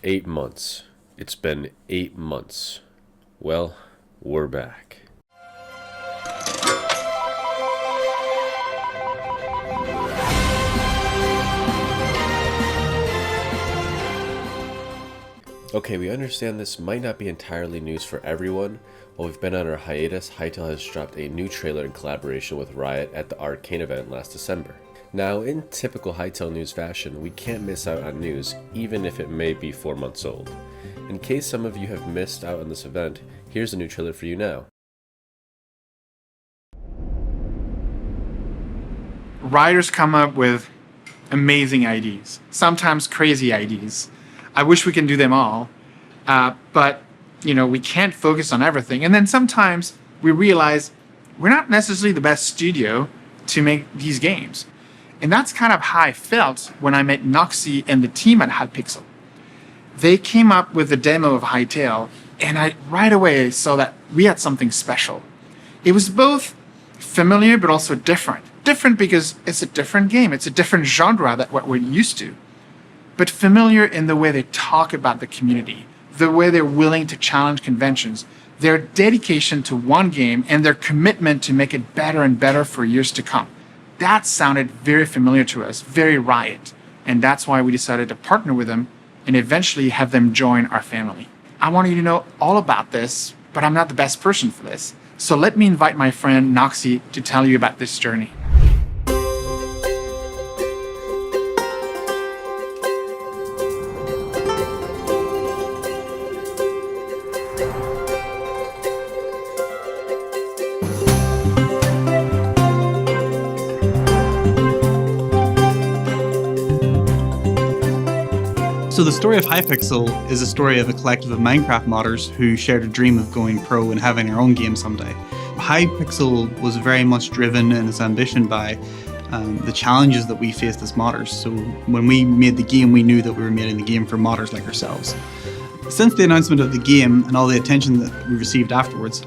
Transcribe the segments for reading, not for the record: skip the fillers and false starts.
8 months. It's been 8 months. Well, we're back. Okay, we understand this might not be entirely news for everyone. While we've been on our hiatus, Hytale has dropped a new trailer in collaboration with Riot at the Arcane event last December. Now, in typical Hytale news fashion, we can't miss out on news, even if it may be 4 months old. In case some of you have missed out on this event, here's a new trailer for you now. Writers come up with amazing ideas, sometimes crazy ideas. I wish we can do them all, but we can't focus on everything. And then sometimes we realize we're not necessarily the best studio to make these games. And that's kind of how I felt when I met Noxy and the team at Hypixel. They came up with a demo of Hytale, and I right away saw that we had something special. It was both familiar but also different. Different because it's a different game. It's a different genre than what we're used to. But familiar in the way they talk about the community, the way they're willing to challenge conventions, their dedication to one game, and their commitment to make it better and better for years to come. That sounded very familiar to us, very Riot. And that's why we decided to partner with them and eventually have them join our family. I want you to know all about this, but I'm not the best person for this. So let me invite my friend Noxy to tell you about this journey. So the story of Hypixel is a story of a collective of Minecraft modders who shared a dream of going pro and having their own game someday. Hypixel was very much driven in its ambition by the challenges that we faced as modders. So when we made the game, we knew that we were making the game for modders like ourselves. Since the announcement of the game and all the attention that we received afterwards,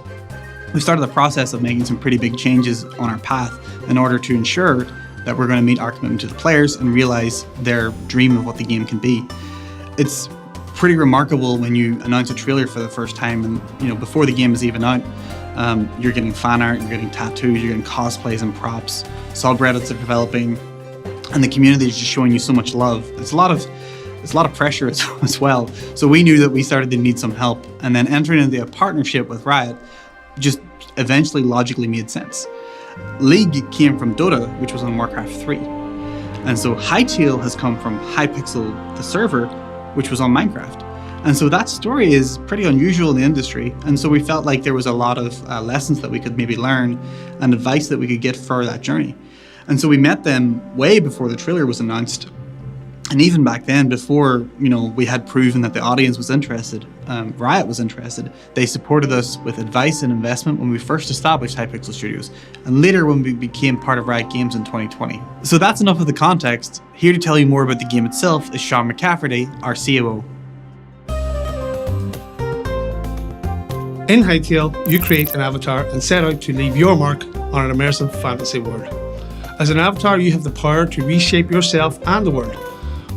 we started the process of making some pretty big changes on our path in order to ensure that we're going to meet our commitment to the players and realize their dream of what the game can be. It's pretty remarkable when you announce a trailer for the first time and before the game is even out, you're getting fan art, you're getting tattoos, you're getting cosplays and props, subreddits are developing, and the community is just showing you so much love. It's a lot of pressure as well. So we knew that we started to need some help, and then entering into a partnership with Riot just eventually logically made sense. League came from Dota, which was on Warcraft 3. And so Hytale has come from Hypixel, the server, which was on Minecraft. And so that story is pretty unusual in the industry. And so we felt like there was a lot of lessons that we could maybe learn and advice that we could get for that journey. And so we met them way before the trailer was announced. And even back then, before we had proven that the audience was interested, Riot was interested, they supported us with advice and investment when we first established Hypixel Studios, and later when we became part of Riot Games in 2020. So that's enough of the context. Here to tell you more about the game itself is Sean McCafferty, our COO. In Hytale, you create an avatar and set out to leave your mark on an immersive fantasy world. As an avatar, you have the power to reshape yourself and the world.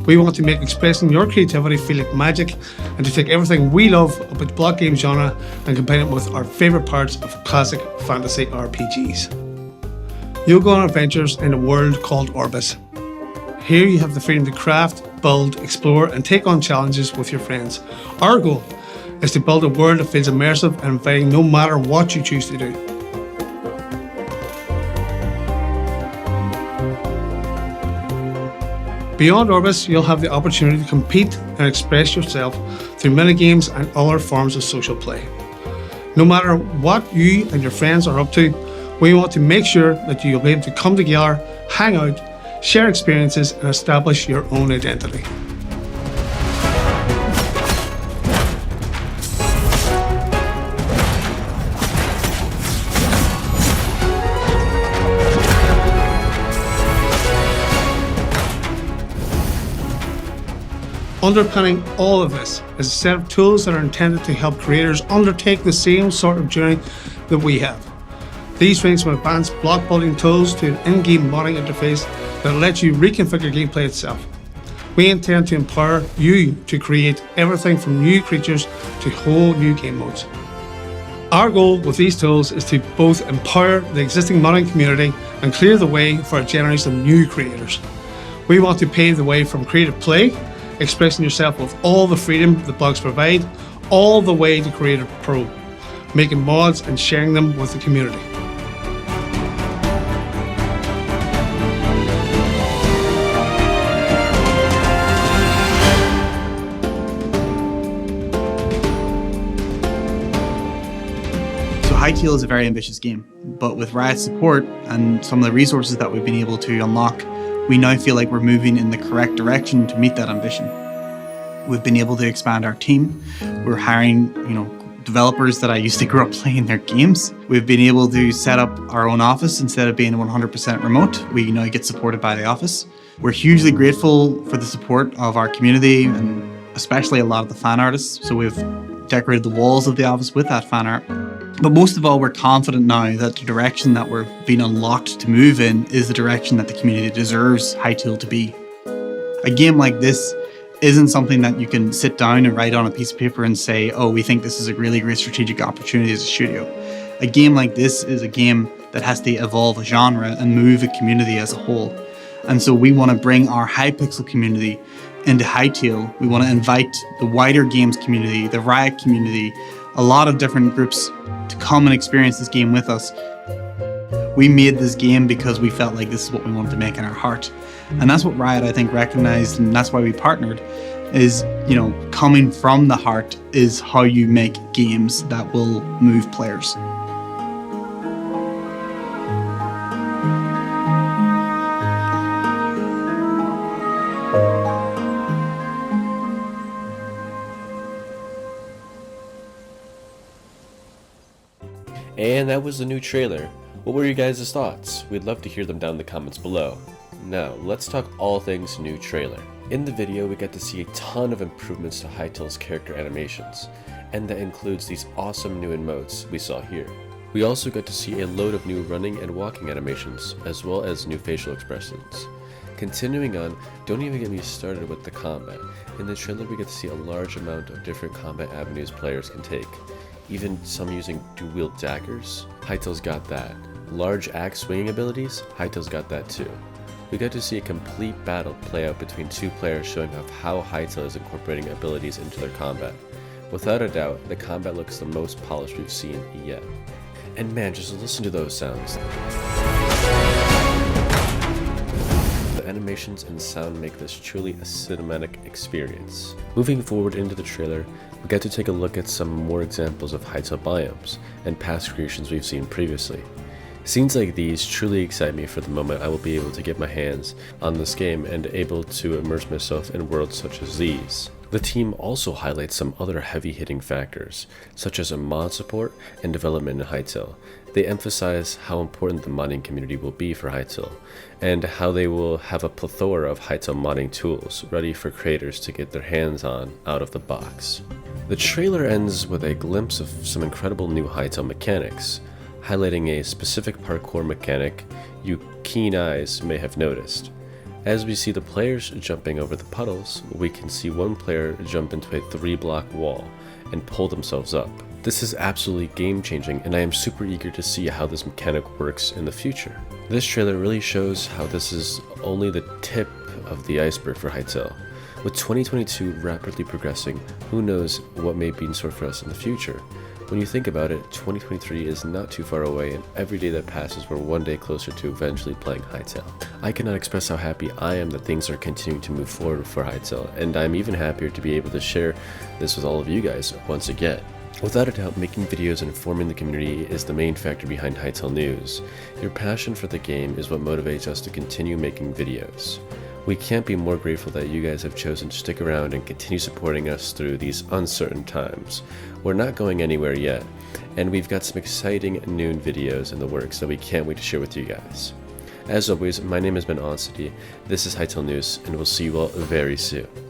We want to make expressing your creativity feel like magic and to take everything we love about the block game genre and combine it with our favourite parts of classic fantasy RPGs. You'll go on adventures in a world called Orbis. Here you have the freedom to craft, build, explore and take on challenges with your friends. Our goal is to build a world that feels immersive and inviting no matter what you choose to do. Beyond Orbis, you'll have the opportunity to compete and express yourself through minigames and other forms of social play. No matter what you and your friends are up to, we want to make sure that you'll be able to come together, hang out, share experiences, and establish your own identity. Underpinning all of this is a set of tools that are intended to help creators undertake the same sort of journey that we have. These range from advanced block building tools to an in-game modding interface that lets you reconfigure gameplay itself. We intend to empower you to create everything from new creatures to whole new game modes. Our goal with these tools is to both empower the existing modding community and clear the way for a generation of new creators. We want to pave the way from creative play, expressing yourself with all the freedom the blogs provide, all the way to Creative Pro, making mods and sharing them with the community. Hytale is a very ambitious game, but with Riot's support and some of the resources that we've been able to unlock, we now feel like we're moving in the correct direction to meet that ambition. We've been able to expand our team. We're hiring, developers that I used to grow up playing their games. We've been able to set up our own office instead of being 100% remote. We now get supported by the office. We're hugely grateful for the support of our community and especially a lot of the fan artists. So we've decorated the walls of the office with that fan art. But most of all, we're confident now that the direction that we're being unlocked to move in is the direction that the community deserves Hytale to be. A game like this isn't something that you can sit down and write on a piece of paper and say, oh, we think this is a really great strategic opportunity as a studio. A game like this is a game that has to evolve a genre and move a community as a whole. And so we want to bring our Hypixel community into Hytale. We want to invite the wider games community, the Riot community, a lot of different groups to come and experience this game with us. We made this game because we felt like this is what we wanted to make in our heart. And that's what Riot, I think, recognized, and that's why we partnered, is, coming from the heart is how you make games that will move players. And that was the new trailer. What were your guys' thoughts? We'd love to hear them down in the comments below. Now, let's talk all things new trailer. In the video, we got to see a ton of improvements to Hytale's character animations, and that includes these awesome new emotes we saw here. We also got to see a load of new running and walking animations, as well as new facial expressions. Continuing on, don't even get me started with the combat. In the trailer, we get to see a large amount of different combat avenues players can take. Even some using dual-wield daggers. Hytale's got that. Large axe swinging abilities? Hytale's got that too. We got to see a complete battle play out between two players, showing off how Hytale is incorporating abilities into their combat. Without a doubt, the combat looks the most polished we've seen yet. And man, just listen to those sounds. The animations and sound make this truly a cinematic experience. Moving forward into the trailer, we got to take a look at some more examples of Hytale biomes and past creations we've seen previously. Scenes like these truly excite me for the moment I will be able to get my hands on this game and able to immerse myself in worlds such as these. The team also highlights some other heavy-hitting factors, such as mod support and development in Hytale. They emphasize how important the modding community will be for Hytale, and how they will have a plethora of Hytale modding tools ready for creators to get their hands on out of the box. The trailer ends with a glimpse of some incredible new Hytale mechanics, highlighting a specific parkour mechanic you keen eyes may have noticed. As we see the players jumping over the puddles, we can see one player jump into a 3-block wall and pull themselves up. This is absolutely game-changing, and I am super eager to see how this mechanic works in the future. This trailer really shows how this is only the tip of the iceberg for Hytale. With 2022 rapidly progressing, who knows what may be in store for us in the future. When you think about it, 2023 is not too far away, and every day that passes we're one day closer to eventually playing Hytale. I cannot express how happy I am that things are continuing to move forward for Hytale, and I'm even happier to be able to share this with all of you guys once again. Without a doubt, making videos and informing the community is the main factor behind Hytale News. Your passion for the game is what motivates us to continue making videos. We can't be more grateful that you guys have chosen to stick around and continue supporting us through these uncertain times. We're not going anywhere yet, and we've got some exciting new videos in the works that we can't wait to share with you guys. As always, my name has been Aunsity, this is Hytale News, and we'll see you all very soon.